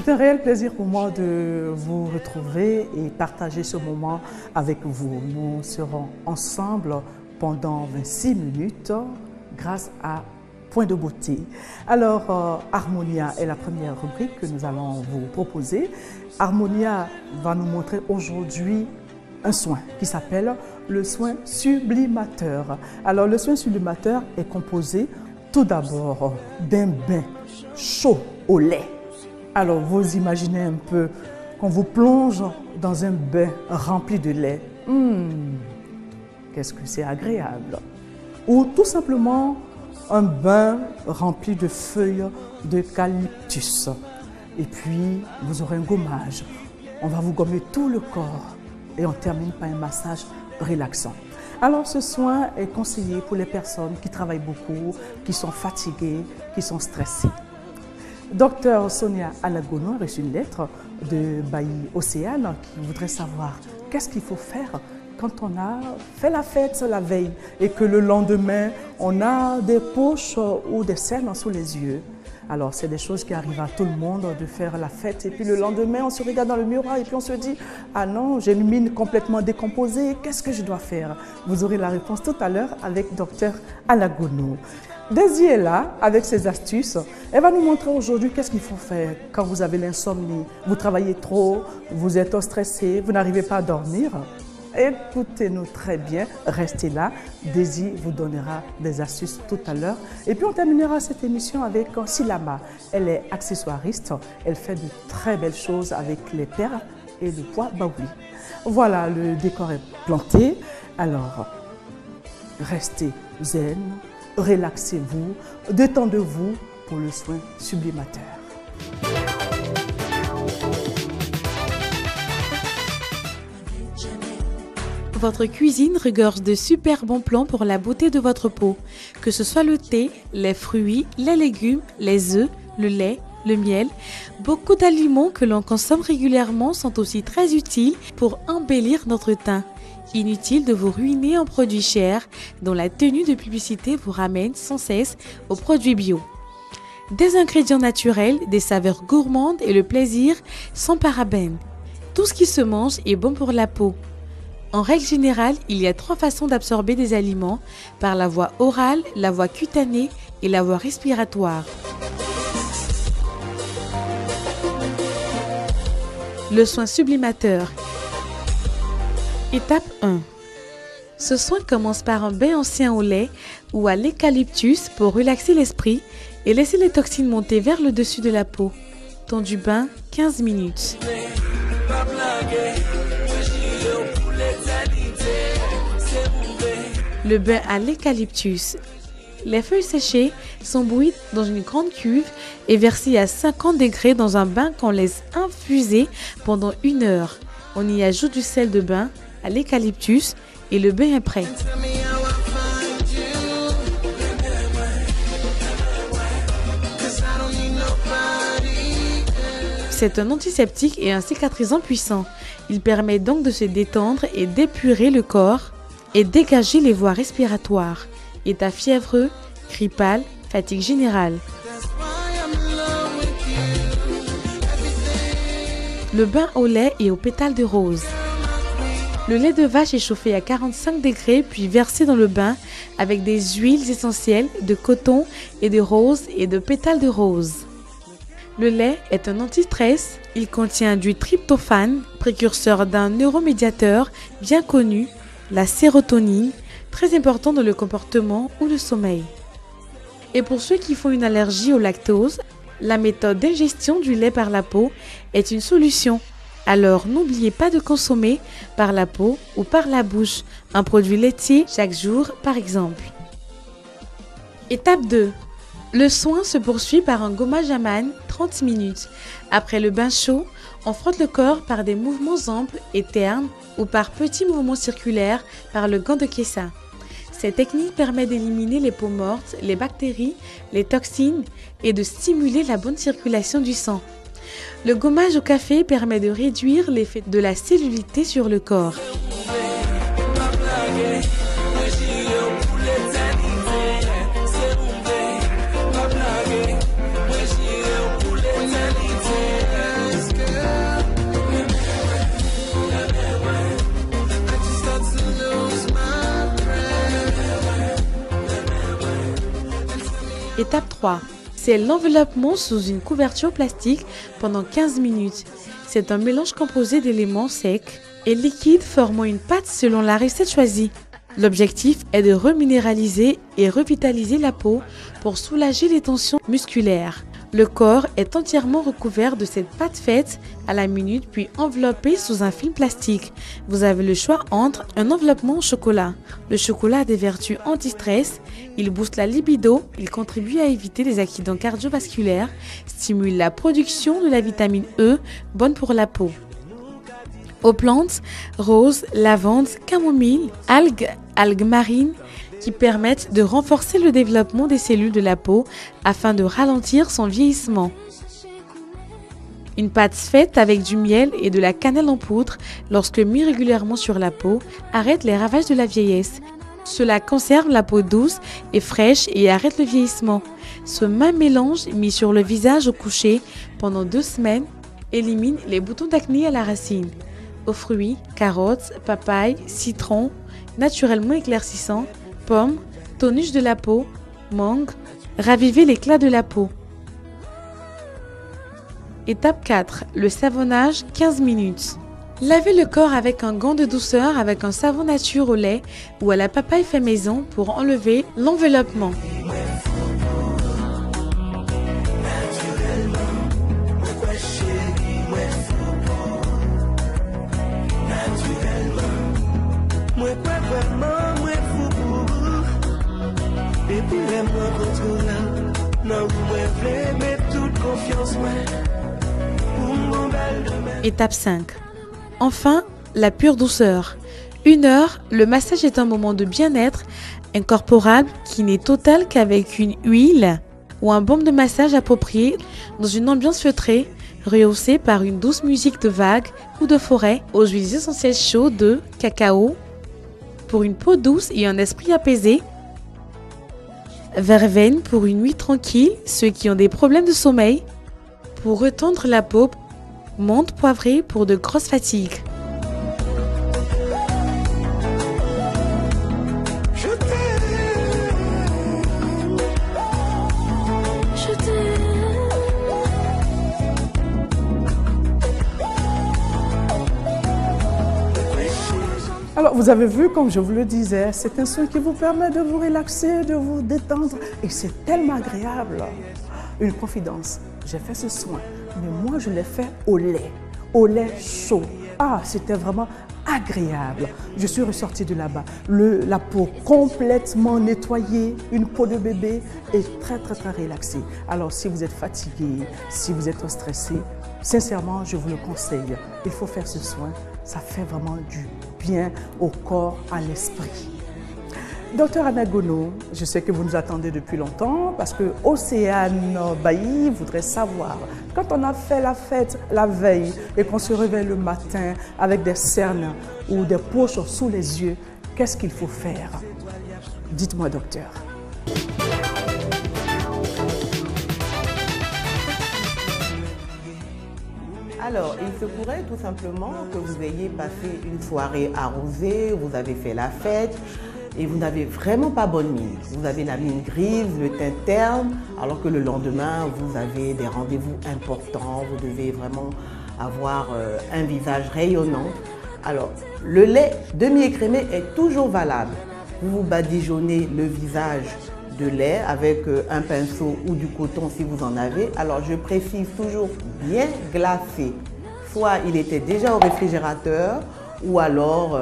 C'est un réel plaisir pour moi de vous retrouver et partager ce moment avec vous. Nous serons ensemble pendant 26 minutes grâce à Point de beauté. Alors, Harmonia est la première rubrique que nous allons vous proposer. Harmonia va nous montrer aujourd'hui un soin qui s'appelle le soin sublimateur. Alors, le soin sublimateur est composé tout d'abord d'un bain chaud au lait. Alors, vous imaginez un peu qu'on vous plonge dans un bain rempli de lait. Qu'est-ce que c'est agréable. Ou tout simplement un bain rempli de feuilles d'eucalyptus. Et puis, vous aurez un gommage. On va vous gommer tout le corps et on termine par un massage relaxant. Alors, ce soin est conseillé pour les personnes qui travaillent beaucoup, qui sont fatiguées, qui sont stressées. Docteur Sonia Alagono a reçu une lettre de Bailly Océane qui voudrait savoir qu'est-ce qu'il faut faire quand on a fait la fête la veille et que le lendemain, on a des poches ou des cernes sous les yeux. Alors, c'est des choses qui arrivent à tout le monde de faire la fête. Et puis le lendemain, on se regarde dans le miroir et puis on se dit « Ah non, j'ai une mine complètement décomposée, qu'est-ce que je dois faire ?» Vous aurez la réponse tout à l'heure avec Dr Alagono. Daisy est là avec ses astuces. Elle va nous montrer aujourd'hui qu'est-ce qu'il faut faire quand vous avez l'insomnie, vous travaillez trop, vous êtes stressé, vous n'arrivez pas à dormir. Écoutez-nous très bien, restez là. Daisy vous donnera des astuces tout à l'heure. Et puis on terminera cette émission avec Silama. Elle est accessoiriste, elle fait de très belles choses avec les perles et le poids baouli. Voilà, le décor est planté. Alors, restez zen, relaxez-vous, détendez-vous pour le soin sublimateur. Votre cuisine regorge de super bons plans pour la beauté de votre peau. Que ce soit le thé, les fruits, les légumes, les œufs, le lait, le miel, beaucoup d'aliments que l'on consomme régulièrement sont aussi très utiles pour embellir notre teint. Inutile de vous ruiner en produits chers dont la tenue de publicité vous ramène sans cesse aux produits bio. Des ingrédients naturels, des saveurs gourmandes et le plaisir sans parabènes. Tout ce qui se mange est bon pour la peau. En règle générale, il y a 3 façons d'absorber des aliments, par la voie orale, la voie cutanée et la voie respiratoire. Le soin sublimateur. Étape 1. Ce soin commence par un bain ancien au lait ou à l'eucalyptus pour relaxer l'esprit et laisser les toxines monter vers le dessus de la peau. Temps du bain, 15 minutes. Le bain à l'eucalyptus. Les feuilles séchées sont bouillies dans une grande cuve et versées à 50 degrés dans un bain qu'on laisse infuser pendant 1 heure. On y ajoute du sel de bain à l'eucalyptus et le bain est prêt. C'est un antiseptique et un cicatrisant puissant. Il permet donc de se détendre et d'épurer le corps et dégager les voies respiratoires. État fiévreux, grippal, fatigue générale. Le bain au lait et aux pétales de rose. Le lait de vache est chauffé à 45 degrés puis versé dans le bain avec des huiles essentielles de coton et de rose et de pétales de rose. Le lait est un anti-stress. Il contient du tryptophane, précurseur d'un neuromédiateur bien connu, la sérotonine, très important dans le comportement ou le sommeil. Et pour ceux qui font une allergie au lactose, la méthode d'ingestion du lait par la peau est une solution. Alors n'oubliez pas de consommer par la peau ou par la bouche un produit laitier chaque jour par exemple. Étape 2. Le soin se poursuit par un gommage à manne 30 minutes. Après le bain chaud, on frotte le corps par des mouvements amples et ternes ou par petits mouvements circulaires par le gant de Kessa. Cette technique permet d'éliminer les peaux mortes, les bactéries, les toxines et de stimuler la bonne circulation du sang. Le gommage au café permet de réduire l'effet de la cellulite sur le corps. Étape 3. C'est l'enveloppement sous une couverture plastique pendant 15 minutes. C'est un mélange composé d'éléments secs et liquides formant une pâte selon la recette choisie. L'objectif est de reminéraliser et revitaliser la peau pour soulager les tensions musculaires. Le corps est entièrement recouvert de cette pâte faite à la minute puis enveloppé sous un film plastique. Vous avez le choix entre un enveloppement au chocolat. Le chocolat a des vertus anti-stress, il booste la libido, il contribue à éviter les accidents cardiovasculaires, stimule la production de la vitamine E, bonne pour la peau. Aux plantes, rose, lavande, camomille, algues marines, qui permettent de renforcer le développement des cellules de la peau afin de ralentir son vieillissement. Une pâte faite avec du miel et de la cannelle en poudre, lorsque mis régulièrement sur la peau, arrête les ravages de la vieillesse. Cela conserve la peau douce et fraîche et arrête le vieillissement. Ce même mélange mis sur le visage au coucher pendant 2 semaines élimine les boutons d'acné à la racine. Aux fruits, carottes, papayes, citrons, naturellement éclaircissants, pommes, tonus de la peau, mangue, raviver l'éclat de la peau. Étape 4. Le savonnage 15 minutes. Lavez le corps avec un gant de douceur avec un savon nature au lait ou à la papaye fait maison pour enlever l'enveloppement. Étape 5. Enfin, la pure douceur. 1 heure, le massage est un moment de bien-être incorporable qui n'est total qu'avec une huile ou un baume de massage approprié dans une ambiance feutrée, rehaussée par une douce musique de vagues ou de forêt aux huiles essentielles chaudes de cacao. Pour une peau douce et un esprit apaisé. Verveine pour une nuit tranquille, ceux qui ont des problèmes de sommeil. Pour retendre la peau, menthe poivrée pour de grosses fatigues. Alors, vous avez vu, comme je vous le disais, c'est un soin qui vous permet de vous relaxer, de vous détendre. Et c'est tellement agréable. Une confidence, j'ai fait ce soin, mais moi, je l'ai fait au lait chaud. Ah, c'était vraiment agréable. Je suis ressortie de là-bas, la peau complètement nettoyée, une peau de bébé et très, très, très relaxée. Alors, si vous êtes fatigué, si vous êtes stressé, sincèrement, je vous le conseille. Il faut faire ce soin. Ça fait vraiment du bien au corps, à l'esprit. Docteur Anna Gono, je sais que vous nous attendez depuis longtemps parce que Océane Bailly voudrait savoir, quand on a fait la fête la veille et qu'on se réveille le matin avec des cernes ou des poches sous les yeux, qu'est-ce qu'il faut faire? Dites-moi, docteur. Alors, il se pourrait tout simplement que vous ayez passé une soirée arrosée, vous avez fait la fête et vous n'avez vraiment pas bonne mine. Vous avez la mine grise, le teint terne, alors que le lendemain, vous avez des rendez-vous importants, vous devez vraiment avoir un visage rayonnant. Alors, le lait demi-écrémé est toujours valable. Vous vous badigeonnez le visage de lait avec un pinceau ou du coton si vous en avez. Alors je précise toujours bien glacé. Soit il était déjà au réfrigérateur ou alors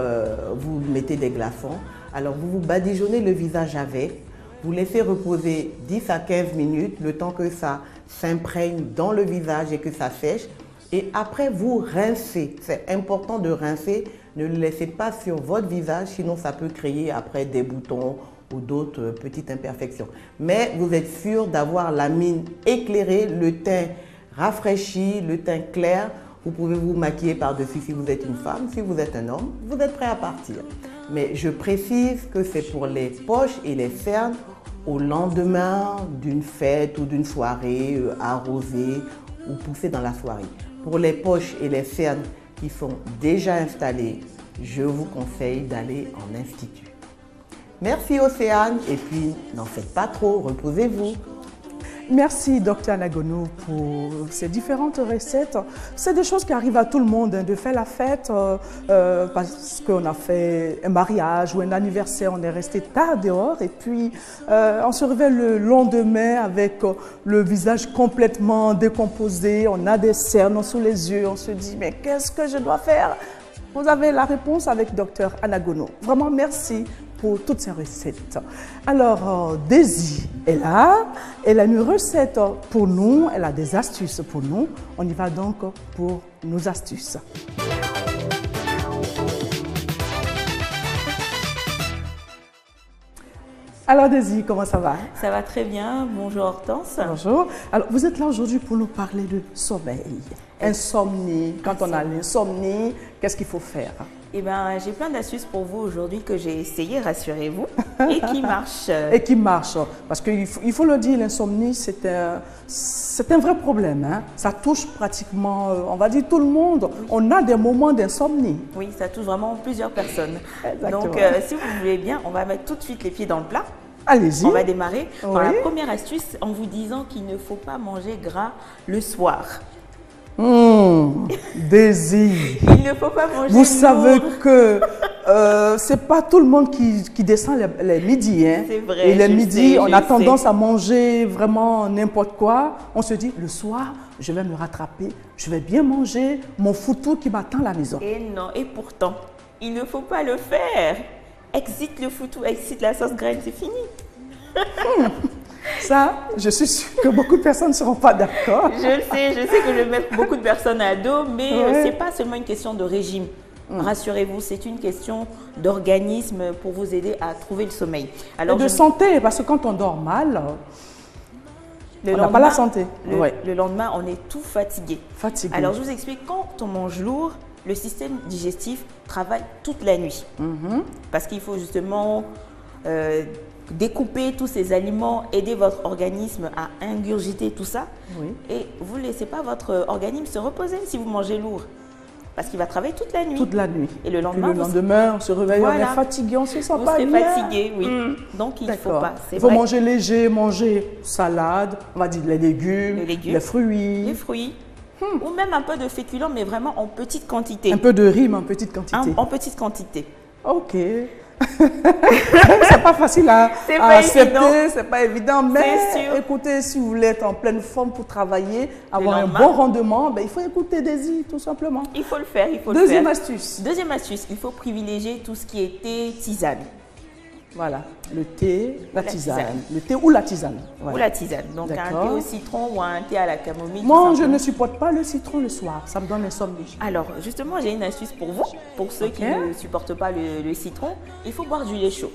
vous mettez des glaçons. Alors vous vous badigeonnez le visage avec, vous laissez reposer 10 à 15 minutes, le temps que ça s'imprègne dans le visage et que ça sèche. Et après vous rincez. C'est important de rincer, ne le laissez pas sur votre visage, sinon ça peut créer après des boutons ou d'autres petites imperfections. Mais vous êtes sûr d'avoir la mine éclairée, le teint rafraîchi, le teint clair. Vous pouvez vous maquiller par-dessus si vous êtes une femme. Si vous êtes un homme, vous êtes prêt à partir. Mais je précise que c'est pour les poches et les cernes au lendemain d'une fête ou d'une soirée arrosée ou poussée dans la soirée. Pour les poches et les cernes qui sont déjà installées, je vous conseille d'aller en institut. Merci Océane et puis n'en faites pas trop, reposez-vous. Merci, Dr Anagono, pour ces différentes recettes. C'est des choses qui arrivent à tout le monde, hein, de faire la fête parce qu'on a fait un mariage ou un anniversaire, on est resté tard dehors et puis on se réveille le lendemain avec le visage complètement décomposé, on a des cernes sous les yeux, on se dit mais qu'est-ce que je dois faire? Vous avez la réponse avec Dr Anagono. Vraiment merci pour toutes ces recettes. Alors, Daisy est là, elle a une recette pour nous, elle a des astuces pour nous. On y va donc pour nos astuces. Alors Daisy, comment ça va? Ça va très bien, bonjour Hortense. Bonjour. Alors, vous êtes là aujourd'hui pour nous parler de sommeil, insomnie. Quand on a l'insomnie, qu'est-ce qu'il faut faire? Eh bien, j'ai plein d'astuces pour vous aujourd'hui que j'ai essayé, rassurez-vous, et qui marchent. Et qui marchent. Parce qu'il faut le dire, l'insomnie, c'est un vrai problème. Hein? Ça touche pratiquement, on va dire, tout le monde. Oui. On a des moments d'insomnie. Oui, ça touche vraiment plusieurs personnes. Exactement. Donc, si vous voulez bien, on va mettre tout de suite les pieds dans le plat. Allez-y. On va démarrer par oui. la première astuce en vous disant qu'il ne faut pas manger gras le soir. Daisy. Il ne faut pas manger Vous savez lourd. que c'est pas tout le monde qui descend les midis. Hein. C'est vrai. Et les midis, on a tendance à à manger vraiment n'importe quoi. On se dit, le soir, je vais me rattraper, je vais bien manger mon foutou qui m'attend à la maison. Et non, et pourtant, il ne faut pas le faire. Exit le foutou, exit la sauce graine, c'est fini. Ça, je suis sûre que beaucoup de personnes ne seront pas d'accord. Je sais que je vais mettre beaucoup de personnes à dos, mais ce n'est pas seulement une question de régime. Rassurez-vous, c'est une question d'organisme pour vous aider à trouver le sommeil. Alors, et de santé, parce que quand on dort mal, on n'a pas la santé. Le lendemain, on est tout fatigué. Alors, je vous explique, quand on mange lourd, le système digestif travaille toute la nuit. Parce qu'il faut justement découper tous ces aliments, aider votre organisme à ingurgiter tout ça. Oui. Et vous ne laissez pas votre organisme se reposer si vous mangez lourd. Parce qu'il va travailler toute la nuit. Toute la nuit. Et le lendemain, on se réveille, on est fatigué, on se sent pas bien. Vous serez fatigué, oui. Donc, il ne faut pas. Il faut manger léger, manger salade, on va dire les légumes, les fruits. Les fruits. Ou même un peu de féculents, mais vraiment en petite quantité. Un peu de riz, mais en petite quantité. En petite quantité. Ok. C'est pas facile à accepter, c'est pas évident, mais écoutez, si vous voulez être en pleine forme pour travailler, avoir un bon rendement, ben, il faut écouter Daisy, tout simplement. Il faut le faire, il faut Deuxième astuce. Deuxième astuce, il faut privilégier tout ce qui est thé, tisane. Voilà, le thé, la tisane. Le thé ou la tisane. Voilà. Ou la tisane. Donc un thé au citron ou un thé à la camomille. Moi, je ne supporte pas le citron le soir. Ça me donne insomnie. Alors, justement, j'ai une astuce pour vous. Pour ceux qui ne supportent pas le citron, il faut boire du lait chaud.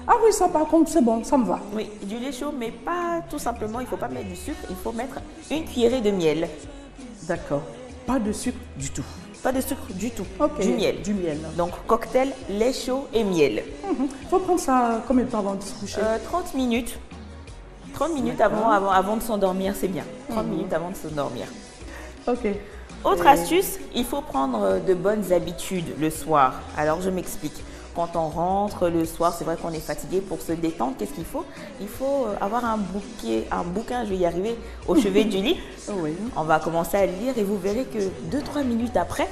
Ah oui, ça par contre, c'est bon, ça me va. Oui, du lait chaud, mais pas tout simplement, il ne faut pas mettre du sucre. Il faut mettre une cuillerée de miel. D'accord. Pas de sucre du tout. Pas de sucre du tout, du miel. Du miel. Donc cocktail, lait chaud et miel. Il faut prendre ça combien de temps avant de se coucher? 30 minutes. 30 minutes avant de s'endormir, c'est bien. 30 minutes avant de s'endormir. Ok. Autre astuce, il faut prendre de bonnes habitudes le soir. Alors je m'explique. Quand on rentre le soir, c'est vrai qu'on est fatigué. Pour se détendre, qu'est-ce qu'il faut? Il faut avoir un bouquin, je vais y arriver, au chevet du lit. Oui. On va commencer à lire et vous verrez que 2-3 minutes après,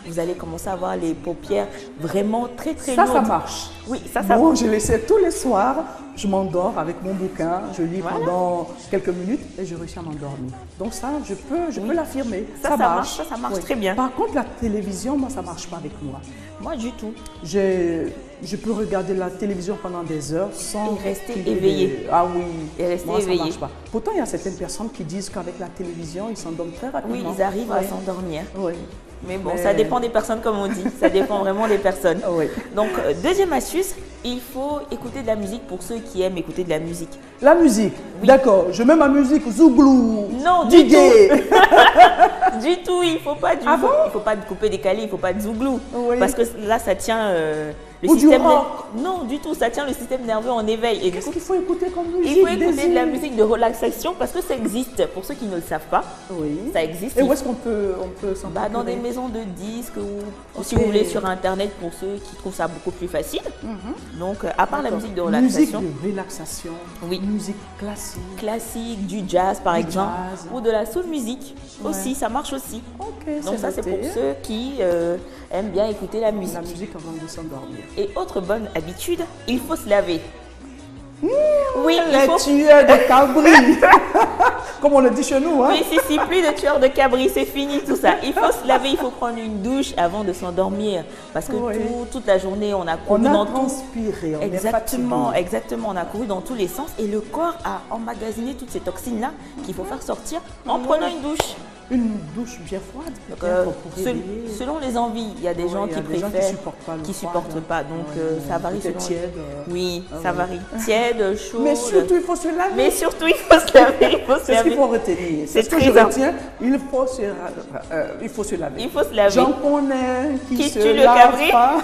vous allez commencer à avoir les paupières vraiment très lourdes. Ça marche. Oui, ça marche. Je l'essaie tous les soirs. Je m'endors avec mon bouquin, je lis pendant quelques minutes et je réussis à m'endormir. Donc ça, je peux l'affirmer. Ça marche très bien. Par contre, la télévision, moi, ça ne marche pas avec moi. Moi, du tout. Je peux regarder la télévision pendant des heures sans... Et rester éveillé. Ah oui. Et rester moi, éveillé. Ça marche pas. Pourtant, il y a certaines personnes qui disent qu'avec la télévision, ils s'endorment très rapidement. Oui, ils arrivent à s'endormir. Oui. Mais bon, ça dépend des personnes, comme on dit. Ça dépend vraiment des personnes. Oui. Donc, deuxième astuce, il faut écouter de la musique pour ceux qui aiment écouter de la musique. La musique, oui. D'accord. Je mets ma musique Zouglou. Non, du tout. Du tout, il ne faut pas il faut pas couper décalé, il ne faut pas de Zouglou. Oui. Parce que là, ça tient le Ou du système rock. Non, du tout, ça tient le système nerveux en éveil. Et du Qu'est-ce coup, qu'il faut écouter comme musique? il faut écouter de la Désir? musique de relaxation parce que ça existe. Pour ceux qui ne le savent pas, Oui. ça existe. Et où est-ce qu'on peut s'en Bah, dans des procurer? maisons de disques ou si Ok. vous voulez sur internet pour ceux qui trouvent ça beaucoup plus facile. Donc à part la D'accord. musique de Musique relaxation, de relaxation. Oui. Musique classique. classique, du jazz par Du exemple, jazz. ou de la soul musique Ouais. aussi, ça marche aussi. Ok, Donc ça c'est noté. pour ceux qui aiment bien écouter la musique. La musique avant de s'endormir. Et autre bonne habitude, il faut se laver. Oui, il Les faut... tueurs de cabri. Comme on le dit chez nous, hein. Oui, si, plus de tueurs de cabri, c'est fini tout ça. Il faut se laver, il faut prendre une douche avant de s'endormir. Parce que Oui. toute la journée, on a couru On a dans tout. transpiré, on est Exactement, fatigué. exactement. On a couru dans tous les sens et le corps a emmagasiné toutes ces toxines-là qu'il faut faire sortir en prenant une douche. Une douche bien froide. Donc, peut-être pour réveiller. selon les envies, il y a des Oui, gens il y qui a des gens préfèrent, supportent pas le qui froid, supportent hein. pas. Donc Oui, ça varie peut-être selon. tiède. Oui, Ah ça oui. varie. Tiède, chaud. Mais surtout, il faut se laver. Mais surtout, il faut se laver. Il faut se C'est ce qu'il laver. faut retenir. C'est ce que très je important. retiens. Il faut se laver. Il faut se laver. J'en connais qui se tue le lavent cabri. pas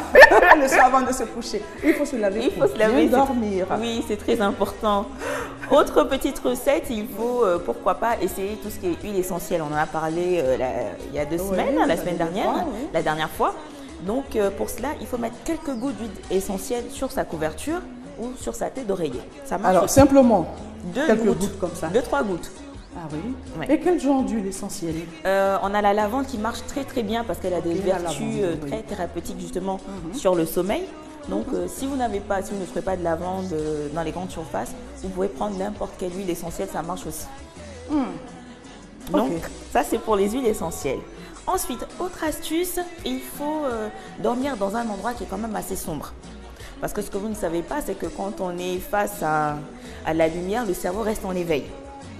le soir avant de se coucher. Il faut se laver Il pour faut se laver. bien dormir. Oui, c'est très important. Autre petite recette, il faut, pourquoi pas, essayer tout ce qui est huile essentielle. On en a parlé il y a 2 semaines, la semaine dernière, oui. la dernière fois. Donc, pour cela, il faut mettre quelques gouttes d'huile essentielle sur sa couverture ou sur sa tête d'oreiller. Ça marche Alors, aussi. simplement, Deux quelques gouttes comme ça. 2-3 gouttes. Ah oui. Ouais. Et quel genre d'huile essentielle? On a la lavande qui marche très très bien parce qu'elle a des Ok, la vertus lavande, oui. très thérapeutiques justement sur le sommeil. Donc si vous n'avez pas, si vous ne trouvez pas de lavande dans les grandes surfaces, vous pouvez prendre n'importe quelle huile essentielle, ça marche aussi. Donc Ok. ça c'est pour les huiles essentielles. Ensuite, autre astuce, il faut dormir dans un endroit qui est quand même assez sombre. Parce que ce que vous ne savez pas, c'est que quand on est face à la lumière, le cerveau reste en éveil.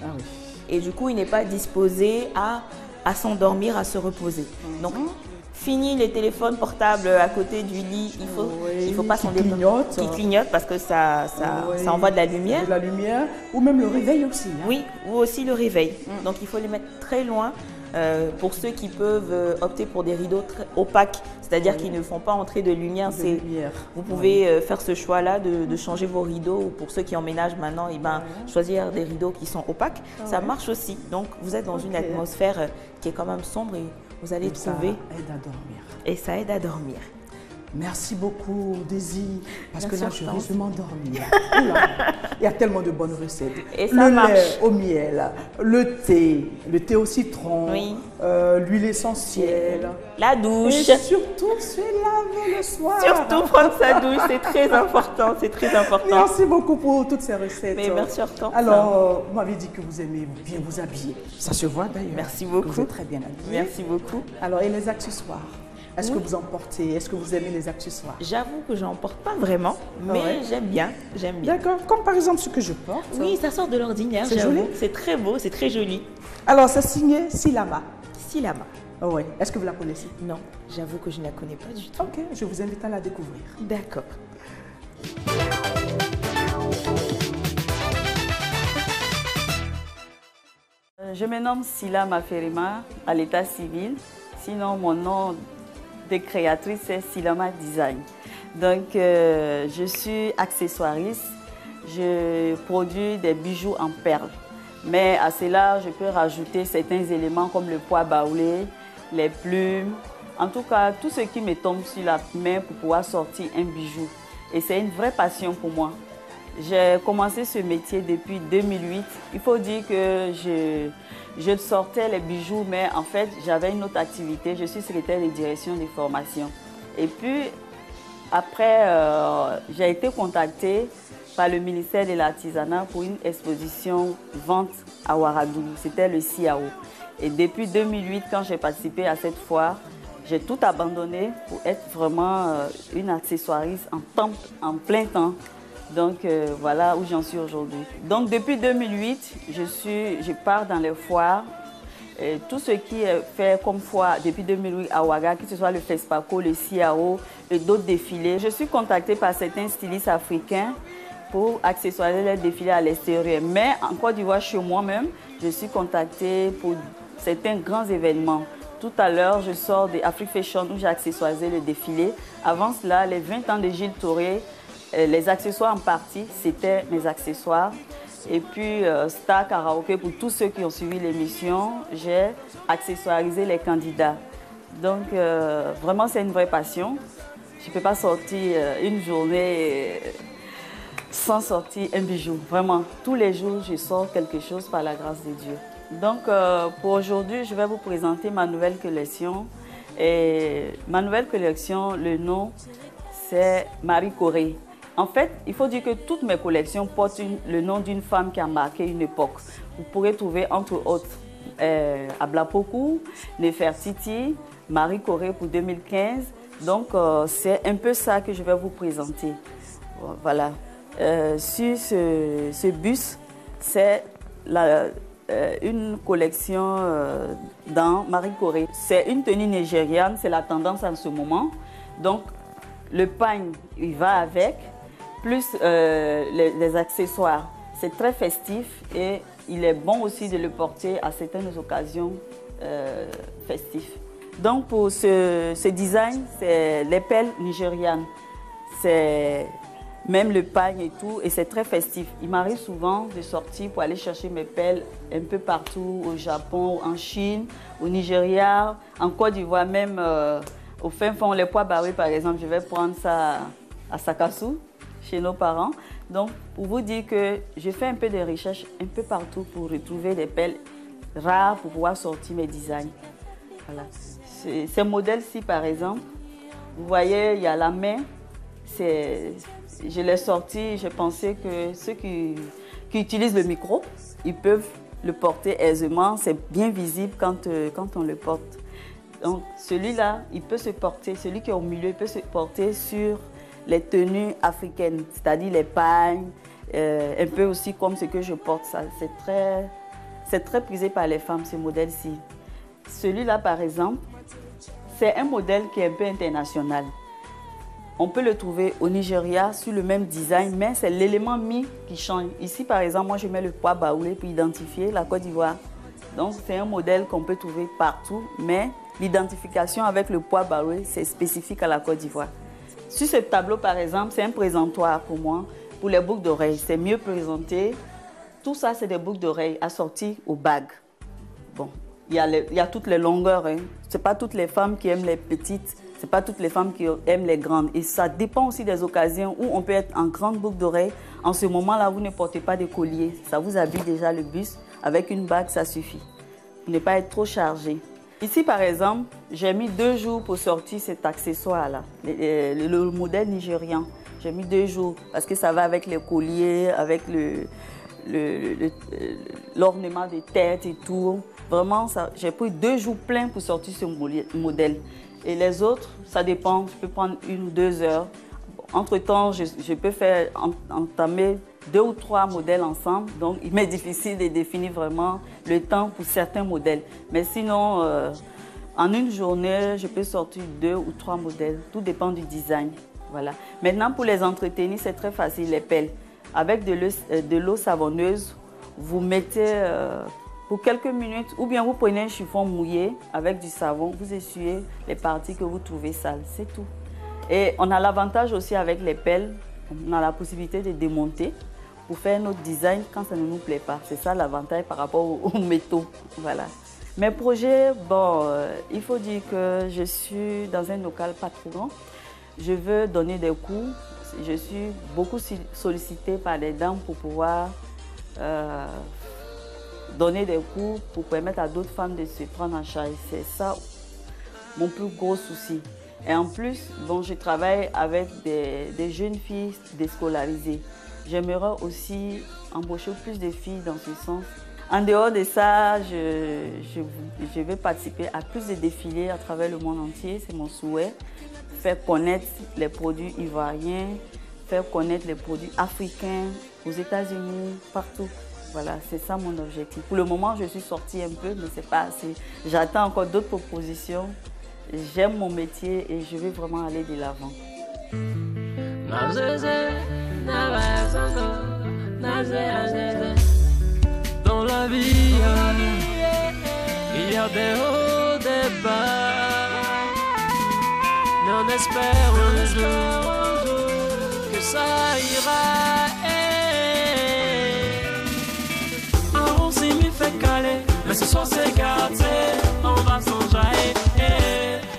Ah oui. Et du coup, il n'est pas disposé à s'endormir, à se reposer. Donc, fini les téléphones portables à côté du lit. Oui, Il faut pas qui s'en déplacer. clignotent. Qui clignotent parce que ça Oui. envoie de la lumière. De la lumière. Ou même le réveil aussi. hein. Oui, ou aussi le réveil. Donc, il faut les mettre très loin. Pour ceux qui peuvent opter pour des rideaux très opaques, c'est-à-dire qui ne font pas entrer de lumière, De lumière. vous pouvez faire ce choix-là de changer vos rideaux, ou pour ceux qui emménagent maintenant, choisir des rideaux qui sont opaques, ça marche aussi. Donc vous êtes dans une atmosphère qui est quand même sombre et vous allez Ça trouver, aide à dormir. et ça aide à dormir. Merci beaucoup, Daisy, parce que Merci, là, je Hortense. risque de m'endormir. Oula, il y a tellement de bonnes recettes. Et ça le marche. lait au miel, le thé au citron, Oui. l'huile essentielle. La Et douche, surtout, se laver le soir. surtout prendre sa douche, c'est très important, c'est très important. Merci beaucoup pour toutes ces recettes. Mais merci, Hortense. Alors, vous m'avez dit que vous aimez bien vous habiller. Ça se voit d'ailleurs. Merci que beaucoup. Vous êtes très bien habillée. Merci beaucoup. Alors, et les accessoires? Est-ce que vous en portez? Est-ce que vous aimez les accessoires? J'avoue que j'en porte pas vraiment, mais Ouais. j'aime bien, j'aime bien. D'accord, comme par exemple ce que je porte. Oui, ça sort de l'ordinaire, C'est j'avoue. joli. C'est très beau, c'est très joli. Alors, c'est signé Silama. Silama. Oui. Est-ce que vous la connaissez? Non, j'avoue que je ne la connais pas du tout. Ok, je vous invite à la découvrir. D'accord. Je me nomme Sila Maferima à l'état civil. Sinon, mon nom de créatrice c'est Silama Design. Donc, je suis accessoiriste. Je produis des bijoux en perles. Mais à cela, je peux rajouter certains éléments comme le pois baoulé, les plumes. En tout cas, tout ce qui me tombe sur la main pour pouvoir sortir un bijou. Et c'est une vraie passion pour moi. J'ai commencé ce métier depuis 2008. Il faut dire que je sortais les bijoux, mais en fait, j'avais une autre activité. Je suis secrétaire de direction des formations. Et puis, après, j'ai été contactée par le ministère de l'Artisanat pour une exposition vente à Ouagadougou. C'était le CIAO. Et depuis 2008, quand j'ai participé à cette foire, j'ai tout abandonné pour être vraiment une accessoiriste en plein temps. Donc voilà où j'en suis aujourd'hui. Donc depuis 2008, je pars dans les foires. Et tout ce qui est fait comme foire depuis 2008 à Ouaga, que ce soit le FESPACO, le CIAO et d'autres défilés. Je suis contactée par certains stylistes africains pour accessoiriser les défilés à l'extérieur. Mais en Côte d'Ivoire, chez moi-même, je suis contactée pour certains grands événements tout à l'heure, je sors de Afrique Fashion où j'ai accessoirisé le défilé. Avant cela, les 20 ans de Gilles Touré, les accessoires en partie, c'était mes accessoires. Et puis, Star Karaoke, pour tous ceux qui ont suivi l'émission, j'ai accessoirisé les candidats. Donc, vraiment, c'est une vraie passion. Je ne peux pas sortir une journée sans sortir un bijou. Vraiment, tous les jours, je sors quelque chose par la grâce de Dieu. Donc, pour aujourd'hui, je vais vous présenter ma nouvelle collection. Et ma nouvelle collection, le nom, c'est Marie Corée. En fait, il faut dire que toutes mes collections portent le nom d'une femme qui a marqué une époque. Vous pourrez trouver entre autres Ablapoku, Nefertiti, Marie Corée pour 2015. Donc, c'est un peu ça que je vais vous présenter. Voilà. Sur ce bus, c'est une collection dans Marie Corée. C'est une tenue nigériane, c'est la tendance en ce moment. Donc, le pagne, il va avec, plus les accessoires. C'est très festif et il est bon aussi de le porter à certaines occasions festives. Donc pour ce design, c'est les pelles nigérianes. C'est même le pagne et tout, et c'est très festif. Il m'arrive souvent de sortir pour aller chercher mes pelles un peu partout, au Japon, en Chine, au Nigeria, en Côte d'Ivoire, même au fin fond, les pois barrés par exemple, je vais prendre ça à Sakassou, chez nos parents. Donc, pour vous dire que j'ai fait un peu de recherche un peu partout pour retrouver des pelles rares pour pouvoir sortir mes designs. Voilà. Ces modèles-ci, par exemple, vous voyez, il y a la main. Je l'ai sorti, je pensais que ceux qui utilisent le micro, ils peuvent le porter aisément. C'est bien visible quand on le porte. Donc, celui-là, il peut se porter, celui qui est au milieu, il peut se porter sur les tenues africaines, c'est-à-dire les pagnes, un peu aussi comme ce que je porte. C'est très prisé par les femmes, ce modèle-ci. Celui-là, par exemple, c'est un modèle qui est un peu international. On peut le trouver au Nigeria sur le même design, mais c'est l'élément mis qui change. Ici, par exemple, moi, je mets le pois baoulé pour identifier la Côte d'Ivoire. Donc, c'est un modèle qu'on peut trouver partout, mais l'identification avec le pois baoulé, c'est spécifique à la Côte d'Ivoire. Sur ce tableau, par exemple, c'est un présentoir pour moi, pour les boucles d'oreilles. C'est mieux présenté. Tout ça, c'est des boucles d'oreilles assorties aux bagues. Bon, il y a toutes les longueurs. Hein. Ce n'est pas toutes les femmes qui aiment les petites, ce n'est pas toutes les femmes qui aiment les grandes. Et ça dépend aussi des occasions où on peut être en grande boucle d'oreille. En ce moment-là, vous ne portez pas de collier. Ça vous habille déjà le bus. Avec une bague, ça suffit. Pour ne pas être trop chargé. Ici, par exemple, j'ai mis 2 jours pour sortir cet accessoire-là, le modèle nigérian. J'ai mis 2 jours parce que ça va avec les colliers, avec l'ornement de tête et tout. Vraiment, j'ai pris 2 jours pleins pour sortir ce modèle. Et les autres, ça dépend. Je peux prendre 1 ou 2 heures. Entre-temps, je peux entamer 2 ou 3 modèles ensemble. Donc, il m'est difficile de définir vraiment le temps pour certains modèles. Mais sinon, en une journée, je peux sortir 2 ou 3 modèles. Tout dépend du design. Voilà. Maintenant, pour les entretenir, c'est très facile, les pelles. Avec de l'eau savonneuse, vous mettez pour quelques minutes, ou bien vous prenez un chiffon mouillé avec du savon, vous essuyez les parties que vous trouvez sales. C'est tout. Et on a l'avantage aussi avec les pelles, on a la possibilité de démonter pour faire notre design quand ça ne nous plaît pas. C'est ça l'avantage par rapport aux métaux. Voilà. Mes projets, bon, il faut dire que je suis dans un local pas trop grand. Je veux donner des cours. Je suis beaucoup sollicitée par les dames pour pouvoir donner des cours pour permettre à d'autres femmes de se prendre en charge. C'est ça mon plus gros souci. Et en plus, bon, je travaille avec des jeunes filles déscolarisées. J'aimerais aussi embaucher plus de filles dans ce sens. En dehors de ça, je vais participer à plus de défilés à travers le monde entier, c'est mon souhait. Faire connaître les produits ivoiriens, faire connaître les produits africains aux États-Unis, partout. Voilà, c'est ça mon objectif. Pour le moment, je suis sortie un peu, mais ce n'est pas assez. J'attends encore d'autres propositions. J'aime mon métier et je vais vraiment aller de l'avant. Dans la vie, il y a des hauts, débat. Mais on espère un jour que ça ira. On s'y m'y fait caler, mais ce soir c'est gâté. On va s'enjailler,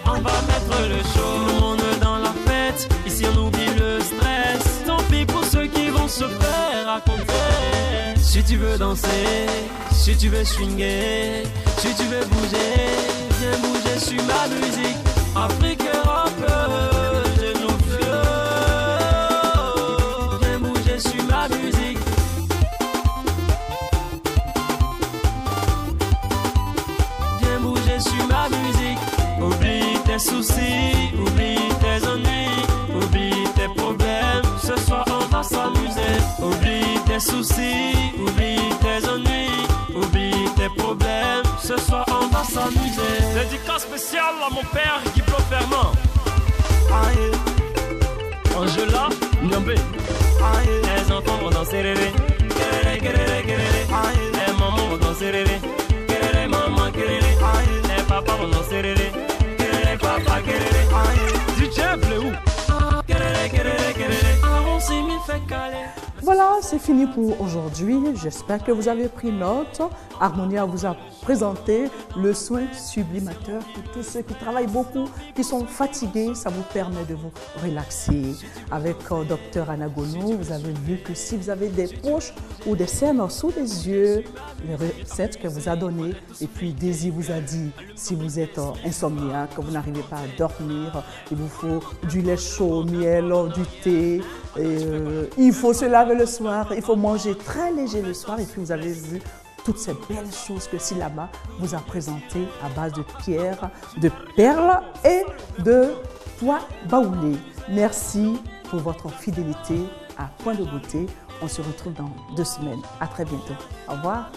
on va mettre le show. Tout le monde dans la fête, ici on oublie le stress. Tant pis pour ceux qui vont se faire raconter. Si tu veux danser, si tu veux swinguer, si tu veux bouger, viens bouger sur ma musique. Afrique, Europe, j'ai nos feux. Viens bouger sur ma musique. Viens bouger sur ma musique. Oublie tes soucis, oublie tes ennuis, oublie tes problèmes. Ce soir on va s'amuser. Oublie tes soucis, oublie tes ennuis, oublie tes problèmes. Ce soir on va s'amuser. Dédicace spéciale à mon père Guy Fermant. Angela, Nyambé. Les enfants vont danser rêver. Les mamans vont danser rêver. Les mamans les papas vont danser rêver. Les papas du diable où? On s'y m'y fait caler. Voilà, c'est fini pour aujourd'hui. J'espère que vous avez pris note. Harmonia vous a présenté le soin sublimateur pour tous ceux qui travaillent beaucoup, qui sont fatigués. Ça vous permet de vous relaxer. Avec Dr Anna Gono, vous avez vu que si vous avez des poches ou des cernes sous les yeux, les recettes qu'elle vous a données, et puis Daisy vous a dit, si vous êtes insomniaque, que vous n'arrivez pas à dormir, il vous faut du lait chaud, miel, du thé, il faut se laver le soir, il faut manger très léger le soir, et puis vous avez vu toutes ces belles choses que Silama vous a présentées à base de pierres, de perles et de pois baoulés. Merci pour votre fidélité à Point de Beauté. On se retrouve dans 2 semaines. À très bientôt. Au revoir.